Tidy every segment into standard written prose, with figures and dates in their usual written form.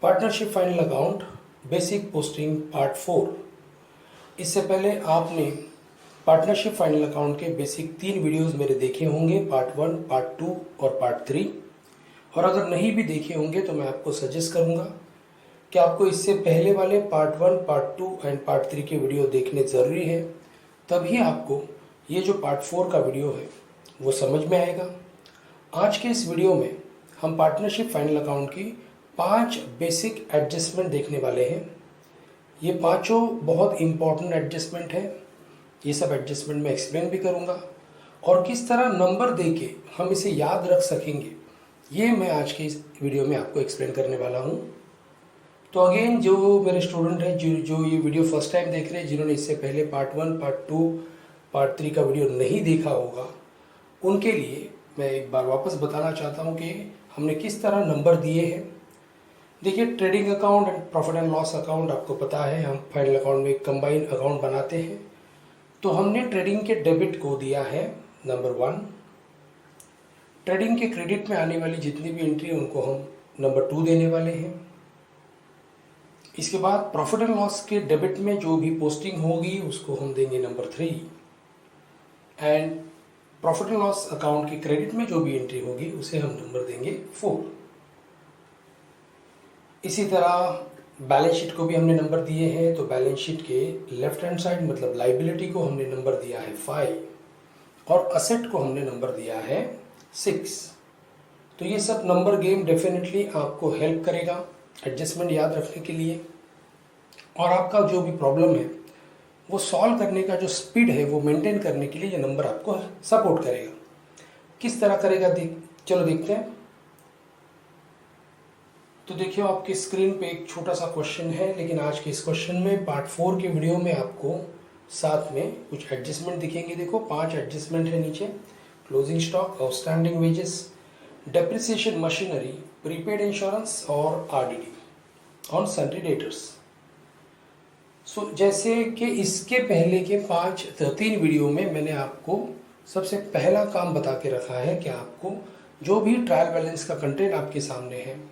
Partnership final account basic posting part 4। इससे पहले आपने पार्टनरशिप फाइनल अकाउंट के बेसिक 3 वीडियोस मेरे देखे होंगे, पार्ट 1, पार्ट 2 और पार्ट 3। और अगर नहीं भी देखे होंगे तो मैं आपको सजेस्ट करूंगा कि आपको इससे पहले वाले पार्ट 1, पार्ट 2 एंड पार्ट 3 के वीडियो देखने ज़रूरी है, तभी आपको ये जो पार्ट 4 का वीडियो है वो समझ में आएगा। आज के इस वीडियो में हम पार्टनरशिप फाइनल अकाउंट की 5 बेसिक एडजस्टमेंट देखने वाले हैं। ये पांचों बहुत इम्पॉर्टेंट एडजस्टमेंट है। ये सब एडजस्टमेंट मैं एक्सप्लेन भी करूँगा और किस तरह नंबर देके हम इसे याद रख सकेंगे, ये मैं आज के इस वीडियो में आपको एक्सप्लेन करने वाला हूँ। तो अगेन जो मेरे स्टूडेंट हैं जो ये वीडियो फर्स्ट टाइम देख रहे हैं, जिन्होंने इससे पहले पार्ट 1, पार्ट 2, पार्ट 3 का वीडियो नहीं देखा होगा, उनके लिए मैं एक बार वापस बताना चाहता हूँ कि हमने किस तरह नंबर दिए हैं। देखिए, trading account and profit and loss account आपको पता है, हम फाइनल अकाउंट में एक कंबाइन अकाउंट बनाते हैं। तो हमने ट्रेडिंग के डेबिट को दिया है नंबर 1। ट्रेडिंग के क्रेडिट में आने वाली जितनी भी एंट्री है उनको हम नंबर 2 देने वाले हैं। इसके बाद प्रॉफिट एंड लॉस के डेबिट में जो भी पोस्टिंग होगी उसको हम देंगे number 3। And profit and loss account के क्रेडिट में जो भी एंट्री होगी उसे हम नंबर देंगे 4। इसी तरह बैलेंस शीट को भी हमने नंबर दिए हैं। तो बैलेंस शीट के लेफ्ट हैंड साइड मतलब लाइबिलिटी को हमने नंबर दिया है 5 और असेट को हमने नंबर दिया है 6। तो ये सब नंबर गेम डेफिनेटली आपको हेल्प करेगा एडजस्टमेंट याद रखने के लिए, और आपका जो भी प्रॉब्लम है वो सॉल्व करने का जो स्पीड है वो मेंटेन करने के लिए ये नंबर आपको सपोर्ट करेगा। किस तरह करेगा चलो देखते हैं। तो देखिए, आपकी स्क्रीन पे एक छोटा सा क्वेश्चन है, लेकिन आज के इस क्वेश्चन में पार्ट 4 के वीडियो में आपको साथ में कुछ एडजस्टमेंट दिखेंगे। देखो 5 एडजस्टमेंट है नीचे। Closing stock, outstanding wages, depreciation machinery, prepaid insurance और आरडीडी ऑन सन्ड्री डेटर्स। सो जैसे कि इसके पहले के 3 वीडियो में मैंने आपको सबसे पहला काम बता के रखा है कि आपको जो भी ट्रायल बैलेंस का कंटेंट आपके सामने है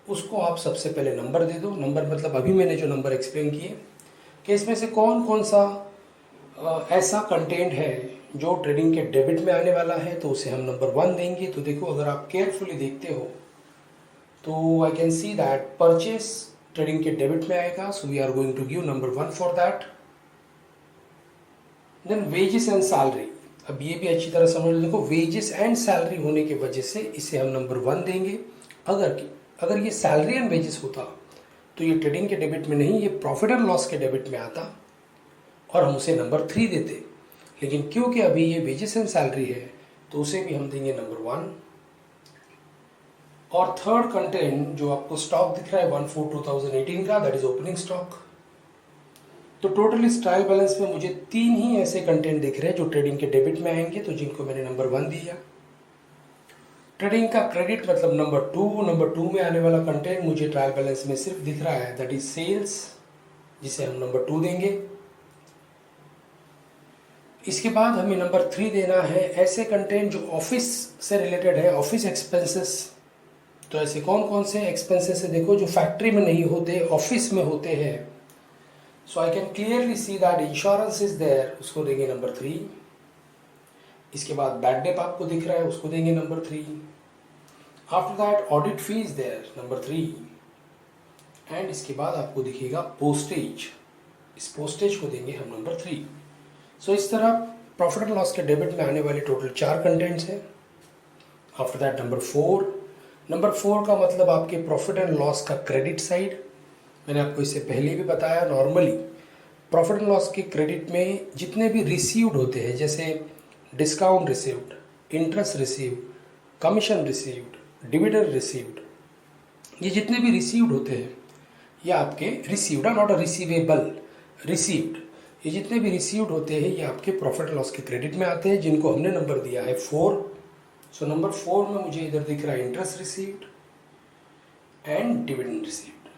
उसको आप सबसे पहले नंबर दे दो। नंबर मतलब अभी मैंने जो नंबर एक्सप्लेन किए कि इसमें से कौन कौन सा ऐसा कंटेंट है जो ट्रेडिंग के डेबिट में आने वाला है, तो उसे हम नंबर 1 देंगे। तो देखो, अगर आप केयरफुली देखते हो तो I can see that purchase trading के डेबिट में आएगा, so we are going to give number 1 for that. Then wages and salary, अब ये भी अच्छी तरह समझ लो। देखो, वेजेस एंड सैलरी होने की वजह से इसे हम नंबर 1 देंगे। अगर ये सैलरी एंड वेजेस होता तो ये ट्रेडिंग के डेबिट में नहीं, ये प्रॉफिट एंड लॉस के डेबिट में आता और हम उसे नंबर 3 देते। लेकिन क्योंकि अभी ये वेजेस एंड सैलरी है तो उसे भी हम देंगे नंबर 1। और थर्ड कंटेंट जो आपको स्टॉक दिख रहा है 1/4/2018 का, दैट इज ओपनिंग स्टॉक। तो टोटल इस ट्रायल बैलेंस में मुझे 3 ही ऐसे कंटेंट दिख रहे हैं जो ट्रेडिंग के डेबिट में आएंगे, तो जिनको मैंने नंबर 1 दिया। ट्रेडिंग का क्रेडिट मतलब नंबर 2 में आने वाला कंटेंट मुझे ट्रायल बैलेंस में सिर्फ दिख रहा है, दैट इज सेल्स, जिसे हम नंबर 2 देंगे। इसके बाद हमें नंबर 3 देना है ऐसे कंटेंट जो ऑफिस से रिलेटेड है, ऑफिस एक्सपेंसेस। तो ऐसे कौन कौन से एक्सपेंसेस है, देखो, जो फैक्ट्री में नहीं होते, ऑफिस में होते हैं। So I can clearly see that insurance is there, उसको देंगे नंबर 3। इसके बाद बैड डेट आपको दिख रहा है, उसको देंगे number 3। After that audit fee is there, number 3। And इसके बाद आपको दिखेगा पोस्टेज, इस पोस्टेज को देंगे हम नंबर 3। सो इस तरह प्रॉफिट एंड लॉस के डेबिट में आने वाले टोटल 4 कंटेंट्स हैं। आफ्टर दैट नंबर 4 का मतलब आपके प्रॉफिट एंड लॉस का क्रेडिट साइड। मैंने आपको इससे पहले भी बताया, नॉर्मली प्रॉफिट एंड लॉस के क्रेडिट में जितने भी रिसीव्ड होते हैं, जैसे discount received, interest received, commission received, dividend received, ये जितने भी रिसीव्ड होते हैं ये आपके received, not a receivable, received, ये जितने भी रिसीव्ड होते हैं ये आपके प्रॉफिट लॉस के क्रेडिट में आते हैं, जिनको हमने नंबर दिया है 4। सो नंबर 4 में मुझे इधर दिख रहा है interest received and dividend received.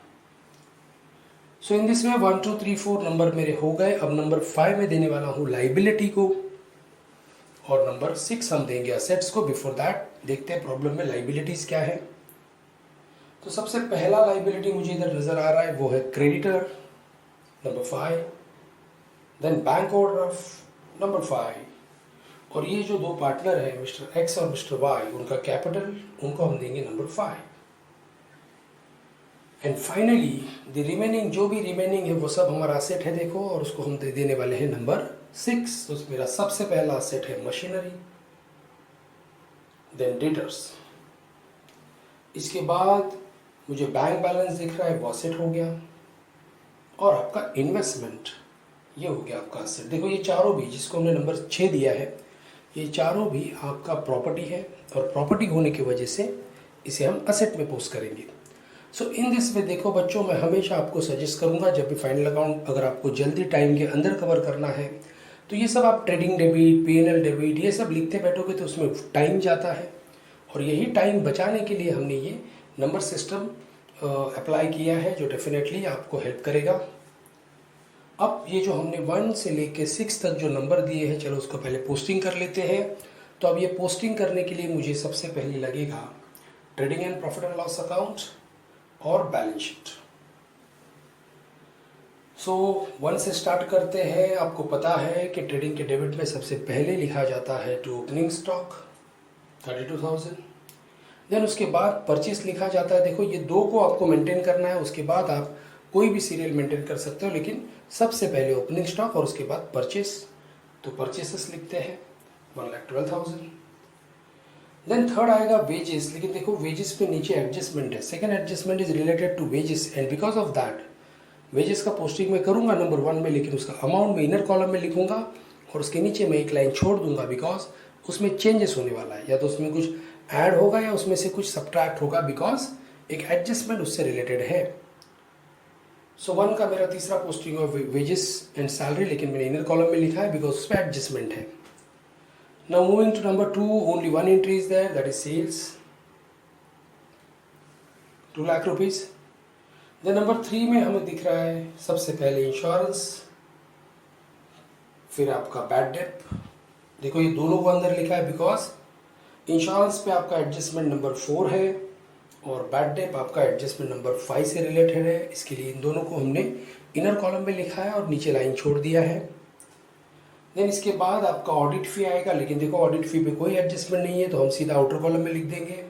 So in this way 1 2 3 4 number मेरे हो गए। अब नंबर 5 में देने वाला हूँ लाइबिलिटी को और नंबर 6 हम देंगे असेट्स को। बिफोर दैट देखते हैं प्रॉब्लम में लाइबिलिटीज क्या है। तो सबसे पहला लाइबिलिटी मुझे इधर नजर आ रहा है वो है creditor number 5, then bank overdraft number 5, और ये जो दो पार्टनर है मिस्टर एक्स और मिस्टर वाई, उनका कैपिटल उनको हम देंगे number 5, and finally the remaining जो भी रिमेनिंग है वो सब हमारा असेट है देखो, और उसको हम दे देने वाले हैं नंबर 6। तो मेरा सबसे पहला असेट है मशीनरी, देन डेटर्स, इसके बाद मुझे बैंक बैलेंस दिख रहा है वो असेट हो गया, और आपका इन्वेस्टमेंट ये हो गया आपका असेट। देखो ये चारों भी जिसको हमने नंबर 6 दिया है ये चारों भी आपका प्रॉपर्टी है, और प्रॉपर्टी होने की वजह से इसे हम असेट में पोस्ट करेंगे। सो इन दिस वे देखो बच्चों, मैं हमेशा आपको सजेस्ट करूंगा जब भी फाइनल अकाउंट अगर आपको जल्दी टाइम के अंदर कवर करना है तो ये सब आप ट्रेडिंग डेबिट, पीएनएल डेबिट ये सब लिखते बैठोगे तो उसमें टाइम जाता है, और यही टाइम बचाने के लिए हमने ये नंबर सिस्टम अप्लाई किया है जो डेफिनेटली आपको हेल्प करेगा। अब ये जो हमने 1 से लेके 6 तक जो नंबर दिए हैं, चलो उसको पहले पोस्टिंग कर लेते हैं। तो अब ये पोस्टिंग करने के लिए मुझे सबसे पहले लगेगा trading and profit and loss account और बैलेंस शीट। सो 1 से स्टार्ट करते हैं। आपको पता है कि ट्रेडिंग के डेबिट में सबसे पहले लिखा जाता है टू ओपनिंग स्टॉक 32,000, देन उसके बाद परचेस लिखा जाता है। देखो ये दो को आपको मेंटेन करना है, उसके बाद आप कोई भी सीरियल मेंटेन कर सकते हो, लेकिन सबसे पहले ओपनिंग स्टॉक और उसके बाद परचेस। तो परचेसेस लिखते हैं 1,12,000। देन थर्ड आएगा वेजेस, लेकिन देखो वेजेस पे नीचे एडजस्टमेंट है, second adjustment is related to wages, and because of that wages का पोस्टिंग मैं करूंगा नंबर 1 में, लेकिन उसका अमाउंट में इनर कॉलम में लिखूंगा, और उसके नीचे मैं एक लाइन छोड़ दूंगा बिकॉज उसमें चेंजेस होने वाला है, या तो उसमें कुछ ऐड होगा या उसमें से कुछ सब्ट्रैक्ट होगा, बिकॉज एक एडजस्टमेंट उससे रिलेटेड है। सो 1 का मेरा तीसरा posting of wages and salary, लेकिन मैंने इनर कॉलम में लिखा है बिकॉज उस पर एडजस्टमेंट है। Now moving to number 2, only 1 entry is there, that is sales 2 lakh rupees. Then number 3 में हमें दिख रहा है सबसे पहले इंश्योरेंस, फिर आपका बैड डेट। देखो ये दोनों को अंदर लिखा है बिकॉज इंश्योरेंस पे आपका एडजस्टमेंट नंबर 4 है और बैड डेट आपका एडजस्टमेंट नंबर 5 से रिलेटेड है, इसके लिए इन दोनों को हमने इनर कॉलम में लिखा है और नीचे लाइन छोड़ दिया है। देन इसके बाद आपका ऑडिट फी आएगा, लेकिन देखो ऑडिट फी पे कोई एडजस्टमेंट नहीं है तो हम सीधा आउटर कॉलम में लिख देंगे।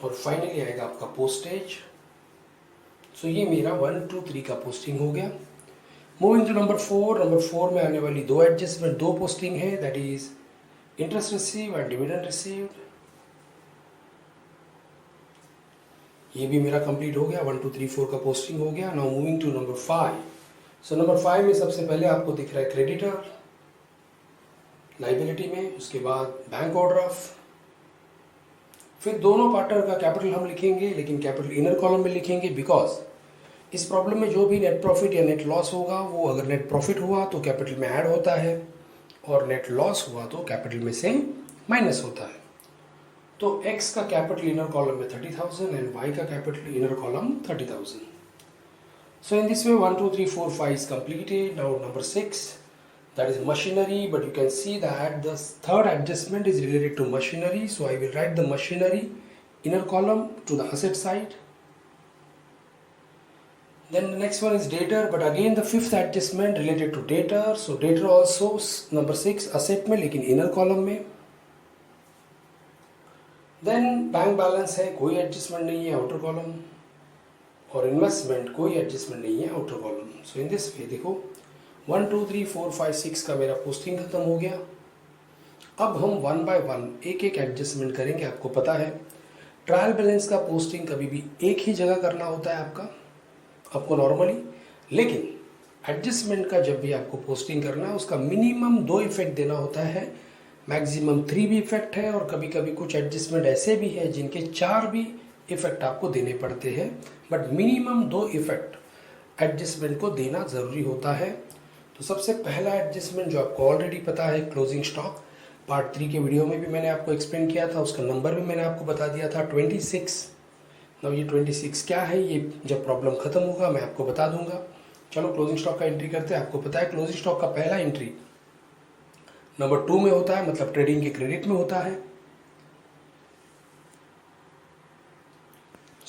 और फाइनली आएगा आपका पोस्टेज। सो ये मेरा 1, 2, 3 का पोस्टिंग हो गया। मूविंग टू नंबर 4, नंबर 4 में आने वाली दो एडजस्टमेंट, दो पोस्टिंग है, that is interest receive and dividend received. ये भी मेरा कंप्लीट हो गया, 1, 2, 3, 4 का पोस्टिंग हो गया। Now moving to number 5। So number 5 में सबसे पहले आपको दिख रहा है क्रेडिटर लाइबिलिटी में, उसके बाद बैंक ओवरड्राफ्ट, फिर दोनों पार्टनर का कैपिटल हम लिखेंगे, लेकिन कैपिटल इनर कॉलम में लिखेंगे बिकॉज इस प्रॉब्लम में जो भी नेट प्रॉफिट या नेट लॉस होगा वो अगर नेट प्रॉफिट हुआ तो कैपिटल में ऐड होता है, और नेट लॉस हुआ तो कैपिटल में से माइनस होता है। तो x का कैपिटल इनर कॉलम में 30,000 एंड y का capital inner column 30,000। So in this way 1, 2, 3, 4, 5 is completed. Now number 6, that is machinery, but you can see that the third adjustment is related to machinery, so I will write the machinery inner column to the asset side. Then the next one is debtor, but again the fifth adjustment related to debtor, so debtor also number 6 asset में लेकिन inner column में। Then bank balance है, कोई adjustment नहीं है, outer column, और investment कोई adjustment नहीं है, outer column. So in this वे देखो 1, 2, 3, 4, 5, 6 का मेरा पोस्टिंग खत्म हो गया। अब हम 1 बाय 1 एक एक एडजस्टमेंट करेंगे। आपको पता है ट्रायल बैलेंस का पोस्टिंग कभी भी एक ही जगह करना होता है आपको नॉर्मली, लेकिन एडजस्टमेंट का जब भी आपको पोस्टिंग करना है उसका मिनिमम 2 इफेक्ट देना होता है, मैक्सिमम 3 भी इफेक्ट है, और कभी कभी कुछ एडजस्टमेंट ऐसे भी है जिनके 4 भी इफेक्ट आपको देने पड़ते हैं, बट मिनिमम 2 इफेक्ट एडजस्टमेंट को देना ज़रूरी होता है। तो सबसे पहला एडजस्टमेंट जो आपको ऑलरेडी पता है, क्लोजिंग स्टॉक, पार्ट 3 के वीडियो में भी मैंने आपको एक्सप्लेन किया था, उसका नंबर भी मैंने आपको बता दिया था 26। अब ये 26 क्या है, ये जब प्रॉब्लम खत्म होगा मैं आपको बता दूंगा। चलो क्लोजिंग स्टॉक का एंट्री करते हैं। आपको पता है क्लोजिंग स्टॉक का पहला एंट्री नंबर 2 में होता है, मतलब ट्रेडिंग के क्रेडिट में होता है।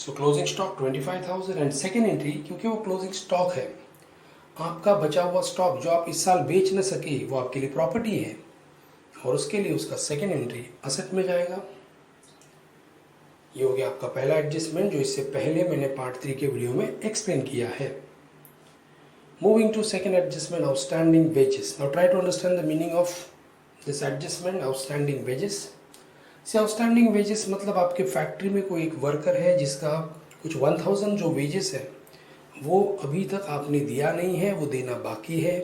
सो closing stock 25,000 and second entry, क्योंकि वो क्लोजिंग स्टॉक है, आपका बचा हुआ स्टॉक जो आप इस साल बेच न सके वो आपके लिए प्रॉपर्टी है, और उसके लिए उसका सेकेंड एंट्री असेट में जाएगा। ये हो गया आपका पहला एडजस्टमेंट जो इससे पहले मैंने पार्ट 3 के वीडियो में एक्सप्लेन किया है। Moving to second adjustment, outstanding wages. Now try to understand the meaning of this adjustment, outstanding wages. से आउटस्टैंडिंग वेजेस मतलब आपके फैक्ट्री में कोई एक वर्कर है जिसका कुछ 1000 जो वेजेस है वो अभी तक आपने दिया नहीं है, वो देना बाकी है।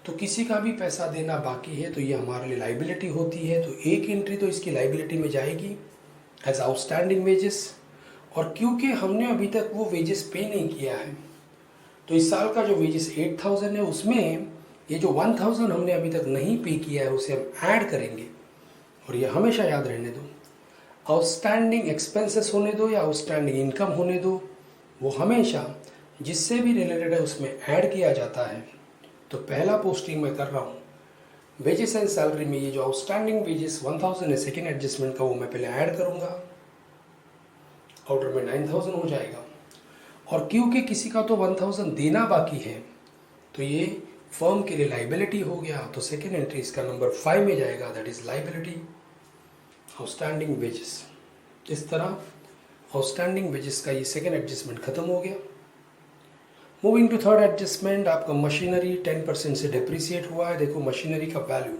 तो किसी का भी पैसा देना बाकी है तो ये हमारे लिए लाइबिलिटी होती है, तो एक एंट्री तो इसकी लाइबिलिटी में जाएगी एज आउटस्टैंडिंग वेजेस। और क्योंकि हमने अभी तक वो वेजेस पे नहीं किया है तो इस साल का जो वेजेस 8000 है उसमें ये जो 1000 हमने अभी तक नहीं पे किया है उसे हम ऐड करेंगे। और ये हमेशा याद रहने दो, आउटस्टैंडिंग एक्सपेंसेस होने दो या आउटस्टैंडिंग इनकम होने दो, वो हमेशा जिससे भी रिलेटेड है उसमें ऐड किया जाता है। तो पहला पोस्टिंग मैं कर रहा हूँ वेजेस एंड सैलरी में, ये जो आउटस्टैंडिंग वेजेस 1000 है सेकेंड एडजस्टमेंट का वो मैं पहले ऐड करूँगा, आउटर में 9000 हो जाएगा। और क्योंकि किसी का तो 1000 देना बाकी है तो ये फर्म के लिए लाइबिलिटी हो गया, तो सेकेंड एंट्री इसका नंबर 5 में जाएगा, that is liability outstanding wages. इस तरह आउटस्टैंडिंग वेजेस का ये सेकेंड एडजस्टमेंट खत्म हो गया। मूविंग टू थर्ड एडजस्टमेंट, आपका मशीनरी 10% से डिप्रिसिएट हुआ है। देखो मशीनरी का वैल्यू,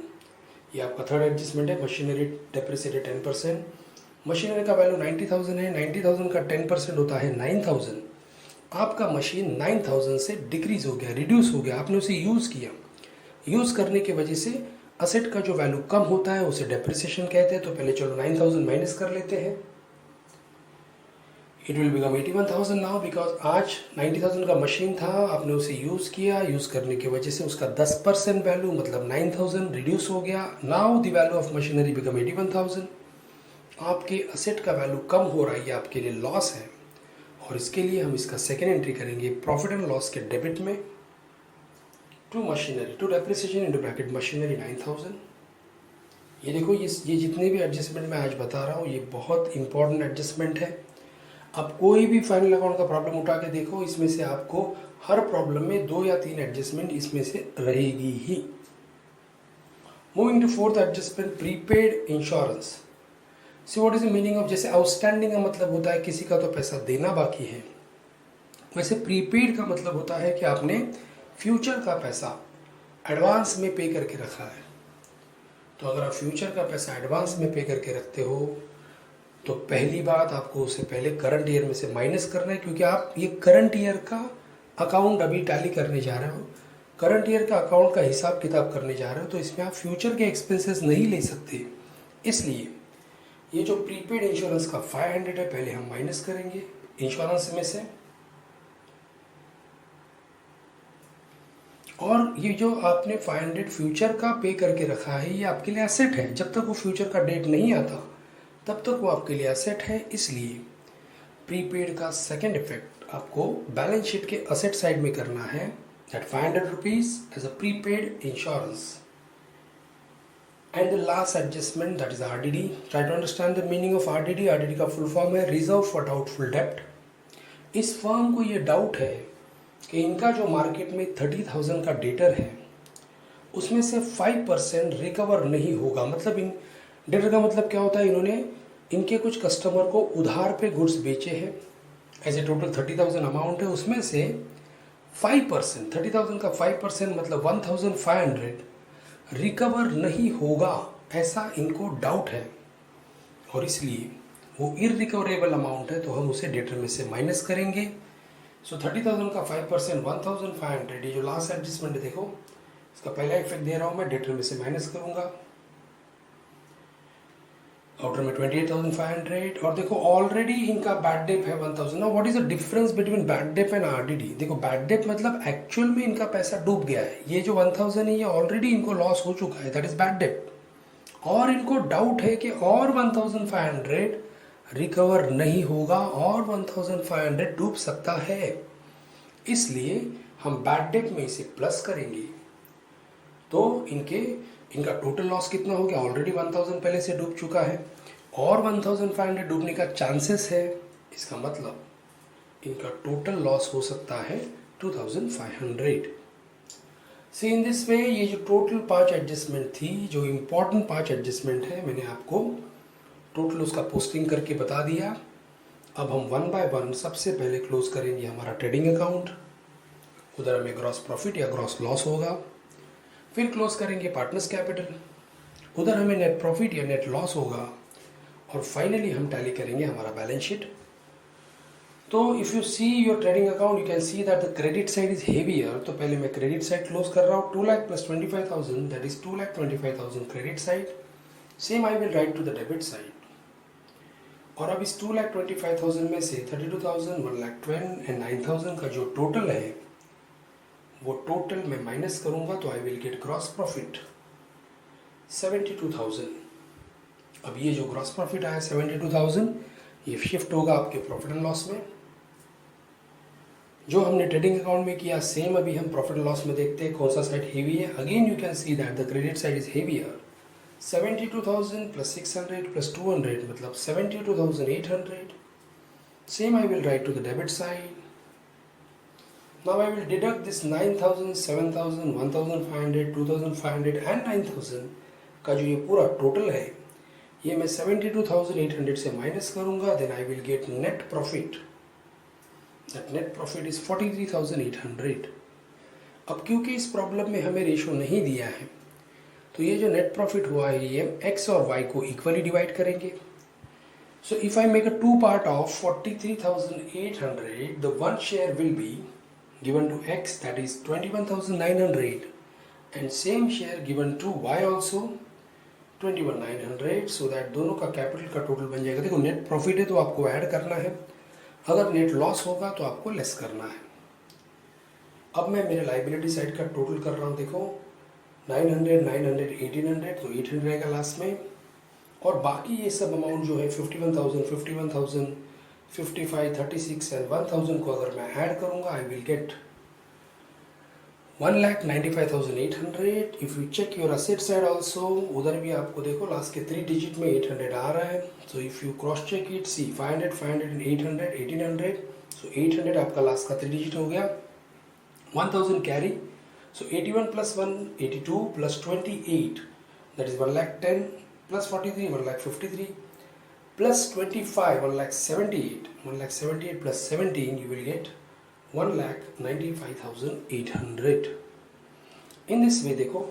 ये आपका थर्ड एडजस्टमेंट है, मशीनरी डिप्रिसिएटेड 10%। मशीनरी का वैल्यू 90,000 है, 90,000 का 10% होता है 9,000। आपका मशीन 9,000 से डिक्रीज हो गया, रिड्यूस हो गया, आपने उसे यूज़ किया, यूज़ करने की वजह से असेट का जो वैल्यू कम होता है उसे डेप्रिसिएशन कहते हैं। तो पहले चलो 9,000 माइनस कर लेते हैं, it will become 81,000 now, because आज 90,000 का मशीन था, आपने उसे यूज़ किया, यूज़ करने की वजह से उसका 10% वैल्यू मतलब 9,000 रिड्यूस हो गया। Now the value of machinery become 81,000। आपके असेट का वैल्यू कम हो रहा है, ये आपके लिए लॉस है, और इसके लिए हम इसका सेकेंड एंट्री करेंगे प्रॉफिट एंड लॉस के डेबिट में, to machinery to depreciation into bracket machinery 9,000। ये देखो ये जितने भी एडजस्टमेंट मैं आज बता रहा हूँ ये बहुत इंपॉर्टेंट एडजस्टमेंट है। अब कोई भी फाइनल अकाउंट का प्रॉब्लम उठा के देखो, इसमें से आपको हर प्रॉब्लम में 2 या 3 एडजस्टमेंट इसमें से रहेगी ही। Moving to fourth adjustment, prepaid insurance. See what is the meaning of, जैसे आउटस्टैंडिंग का मतलब होता है किसी का तो पैसा देना बाकी है, वैसे प्रीपेड का मतलब होता है कि आपने फ्यूचर का पैसा एडवांस में पे करके रखा है। तो अगर आप फ्यूचर का पैसा एडवांस में पे करके रखते हो तो पहली बात आपको उसे पहले करंट ईयर में से माइनस करना है, क्योंकि आप ये करंट ईयर का अकाउंट अभी टैली करने जा रहे हो, करंट ईयर का अकाउंट का हिसाब किताब करने जा रहे हो, तो इसमें आप फ्यूचर के एक्सपेंसेस नहीं ले सकते। इसलिए ये जो प्रीपेड इंश्योरेंस का 500 है पहले हम माइनस करेंगे इंश्योरेंस में से, और ये जो आपने 500 फ्यूचर का पे करके रखा है ये आपके लिए एसेट है। जब तक वो फ्यूचर का डेट नहीं आता तब तक वो आपके लिए एसेट है। इसलिए प्रीपेड का सेकेंड इफेक्ट आपको बैलेंस शीट के एसेट साइड में करना है, that 500 rupees as a prepaid insurance. And the last adjustment that is RDD। Try to understand the meaning of RDD। RDD का फुल फॉर्म है रिजर्व फॉर डाउटफुल डेप्ट। इस firm को ये डाउट है कि इनका जो मार्केट में 30,000 का डेटर है उसमें से 5% रिकवर नहीं होगा। मतलब इन डेटर का मतलब क्या होता है, इन्होंने इनके कुछ कस्टमर को उधार पे गुड्स बेचे हैं, ऐसे टोटल 30,000 अमाउंट है, उसमें से 5% 30,000 का 5% मतलब 1,500 रिकवर नहीं होगा, ऐसा इनको डाउट है, और इसलिए वो इररिकवरेबल अमाउंट है तो हम उसे डेटर में से माइनस करेंगे। सो 30,000 का 5% 1,500, ये जो लास्ट एडजस्टमेंट है देखो इसका पहला इफेक्ट दे रहा हूँ मैं, डेटर में से माइनस करूँगा, आउटर में 28,500। और देखो ऑलरेडी इनका बैड डेप है 1,000। Now what is the difference between bad debt and RDD? देखो बैड डेप मतलब एक्चुअल में इनका पैसा डूब गया है, ये जो 1,000 है ये ऑलरेडी इनको लॉस हो चुका है, दैट इज बैड डेप। और इनको डाउट है कि और 1,500 रिकवर नहीं होगा और 1,500 डूब सकता है, इसलिए हम बैड डेप में इसे प्लस करेंगे। तो इनका टोटल लॉस कितना हो गया, ऑलरेडी 1,000 पहले से डूब चुका है और 1,500 डूबने का चांसेस है, इसका मतलब इनका टोटल लॉस हो सकता है 2500। सी इन दिस वे ये जो टोटल 5 एडजस्टमेंट थी, जो इम्पोर्टेंट 5 एडजस्टमेंट है, मैंने आपको टोटल उसका पोस्टिंग करके बता दिया। अब हम वन बाय वन सबसे पहले क्लोज करेंगे हमारा ट्रेडिंग अकाउंट, उधर हमें ग्रॉस प्रॉफिट या ग्रॉस लॉस होगा। फिर क्लोज करेंगे पार्टनर्स कैपिटल, उधर हमें नेट प्रॉफिट या नेट लॉस होगा। और फाइनली हम टैली करेंगे हमारा बैलेंस शीट। तो if you see your trading account, you can see that the credit side is heavier. तो पहले मैं क्रेडिट साइड क्लोज कर रहा हूँ, 2 lakh plus 25,000, that is 2,25,000 credit side. Same I will write to the debit side. और अब इस 2,25,000 में से 32,000, 1,10,000 एंड 9,000 का जो टोटल है, वो टोटल मैं माइनस करूंगा तो आई विल गेट ग्रॉस प्रॉफिट 72,000। अब ये जो ग्रॉस प्रॉफिट आया 72,000, ये शिफ्ट होगा आपके प्रॉफिट एंड लॉस में। जो हमने ट्रेडिंग अकाउंट में किया सेम अभी हम प्रॉफिट एंड लॉस में देखते हैं कौन सा साइड हेवी है। Again you can see that the credit side is heavier. 72,000 plus 600 plus 200 मतलब 72,800। Same I will write to the debit side. Now I will deduct this 9,000, 7,000, 1,500, 2,500 and 9,000 का जो ये पूरा टोटल है, ये मैं 72,800 से माइनस करूंगा, then I will get net profit. That net profit is 43,800. अब क्योंकि इस प्रॉब्लम में हमें रेशो नहीं दिया है, तो ये जो नेट प्रॉफिट हुआ है ये x और y को इक्वली डिवाइड करेंगे। So if I make a two part of 43,800, the one share will be given to x, that is 21,900, and same share given to y also 21,900, so that दोनों का capital का total बन जाएगा। देखो net profit है तो आपको add करना है, अगर नेट लॉस होगा तो आपको लेस करना है। अब मैं मेरे लाइबिलिटी साइड का टोटल कर रहा हूँ। देखो 900, 900, 1800, तो 800 रहेगा लास्ट में। और बाकी ये सब अमाउंट जो है 51,000, 51,000, 55, 36 एंड 1,000 को अगर मैं ऐड करूंगा, I will get 1,95,800। If you check your asset side also, उधर भी आपको देखो लास्ट के 3 डिजिट में 800 आ रहा है। So if you cross check it, see 500, 500 and 800, 1800, so 800 आपका लास्ट का 3 डिजिट हो गया। 1,000 carry, so 81 plus 1, 82 plus 28, that is 1,10,000 plus 43, 1,53,000 plus 25, 1,78,000, 1,78,000 plus 17, you will get 1,95,800. In this वे देखो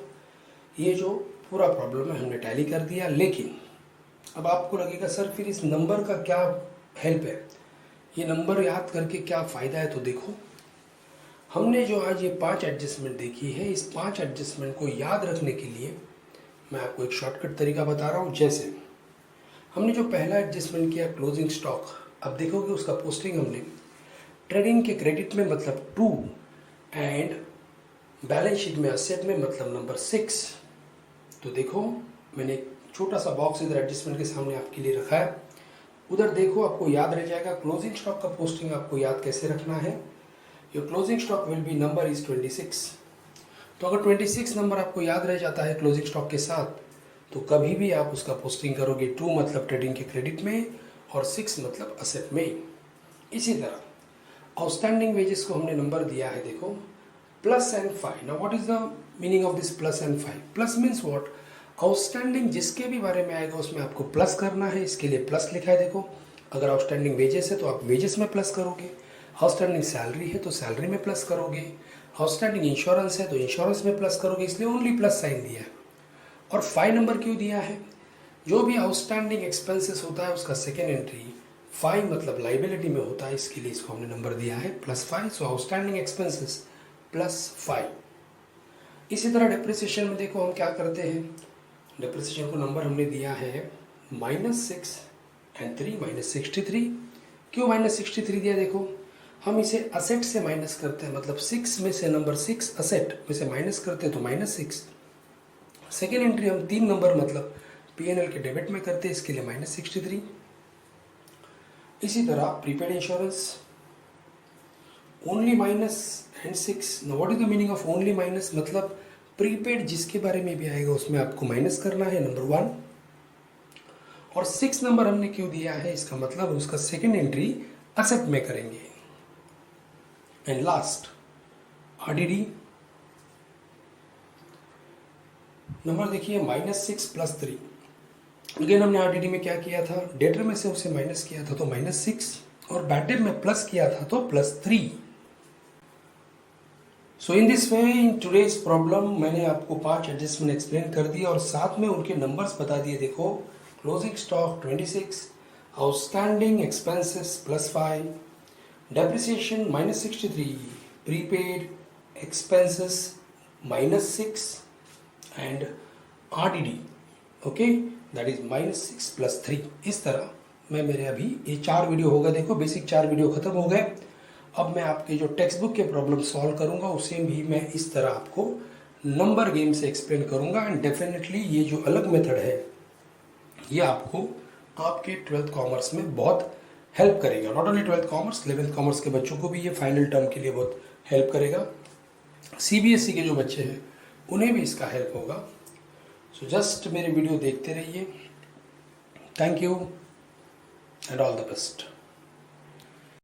ये जो पूरा प्रॉब्लम है हमने टैली कर दिया। लेकिन अब आपको लगेगा सर फिर इस नंबर का क्या हेल्प है, ये नंबर याद करके क्या फ़ायदा है। तो देखो हमने जो आज ये 5 एडजस्टमेंट देखी है, इस 5 एडजस्टमेंट को याद रखने के लिए मैं आपको एक शॉर्टकट तरीका बता रहा हूँ। जैसे हमने जो पहला एडजस्टमेंट किया क्लोजिंग स्टॉक, अब देखोगे उसका पोस्टिंग हमने ट्रेडिंग के क्रेडिट में मतलब 2 एंड बैलेंस शीट में असेट में मतलब नंबर 6। तो देखो मैंने एक छोटा सा बॉक्स इधर एडजस्टमेंट के सामने आपके लिए रखा है, उधर देखो आपको याद रह जाएगा। क्लोजिंग स्टॉक का पोस्टिंग आपको याद कैसे रखना है। Your closing stock will be number is 26। तो अगर 26 नंबर आपको याद रह जाता है क्लोजिंग स्टॉक के साथ, तो कभी भी आप उसका पोस्टिंग करोगे 2 मतलब ट्रेडिंग के क्रेडिट में और 6 मतलब असेट में। इसी तरह आउटस्टैंडिंग वेजेस को हमने नंबर दिया है, देखो plus and 5। Now what is the meaning of this plus and 5? Plus means what, outstanding जिसके भी बारे में आएगा उसमें आपको प्लस करना है, इसके लिए प्लस लिखा है। देखो अगर आउटस्टैंडिंग वेजेस है तो आप वेजेस में प्लस करोगे, आउटस्टैंडिंग सैलरी है तो सैलरी में प्लस करोगे, आउटस्टैंडिंग इंश्योरेंस है तो इंश्योरेंस में प्लस करोगे, इसलिए ओनली प्लस साइन दिया है। और 5 नंबर क्यों दिया है? जो भी आउटस्टैंडिंग एक्सपेंसेस होता है उसका सेकेंड एंट्री 5 मतलब लाइबिलिटी में होता है, इसके लिए इसको हमने नंबर दिया है +5। सो आउटस्टैंडिंग एक्सपेंसेस +5। इसी तरह डिप्रिसिएशन में देखो हम क्या करते हैं, डिप्रिसिएशन को नंबर हमने दिया है -6 एंड 3 -63। क्यों -63 दिया? देखो हम इसे असेट से माइनस करते हैं, मतलब 6 में से नंबर 6 असेट में से माइनस करते हैं तो -6। सेकेंड एंट्री हम 3 नंबर मतलब P&L के डेबिट में करते हैं, इसके लिए -63। इसी तरह prepaid insurance only -6। What is the meaning of only minus? मतलब प्रीपेड जिसके बारे में भी आएगा उसमें आपको माइनस करना है, नंबर 1। और 6 नंबर हमने क्यों दिया है, इसका मतलब उसका सेकेंड एंट्री एक्सेप्ट में करेंगे। एंड लास्ट RDD नंबर देखिए -6 + 3। अगेन हमने RDD में क्या किया था, डेटर में से उसे माइनस किया था तो -6, और बैटर में प्लस किया था तो +3। So in this way in today's problem मैंने आपको 5 एडजस्टमेंट एक्सप्लेन कर दिया और साथ में उनके नंबर्स बता दिए। देखो, closing stock 26, outstanding expenses +5, depreciation -63, prepaid expenses -6 and RDD okay that is -6 + 3। इस तरह मैं मेरे अभी ये 4 वीडियो होगा, देखो बेसिक 4 वीडियो खत्म हो गए। अब मैं आपके जो टेक्स्ट बुक के प्रॉब्लम सॉल्व करूंगा उसे भी मैं इस तरह आपको नंबर गेम से एक्सप्लेन करूंगा। एंड डेफिनेटली ये जो अलग मेथड है ये आपको आपके 12th कॉमर्स में बहुत हेल्प करेगा। Not only 12th commerce, 11th commerce के बच्चों को भी ये फाइनल टर्म के लिए बहुत हेल्प करेगा। CBSE के जो बच्चे हैं उन्हें भी इसका हेल्प होगा। सो जस्ट मेरे वीडियो देखते रहिए। Thank you and all the best.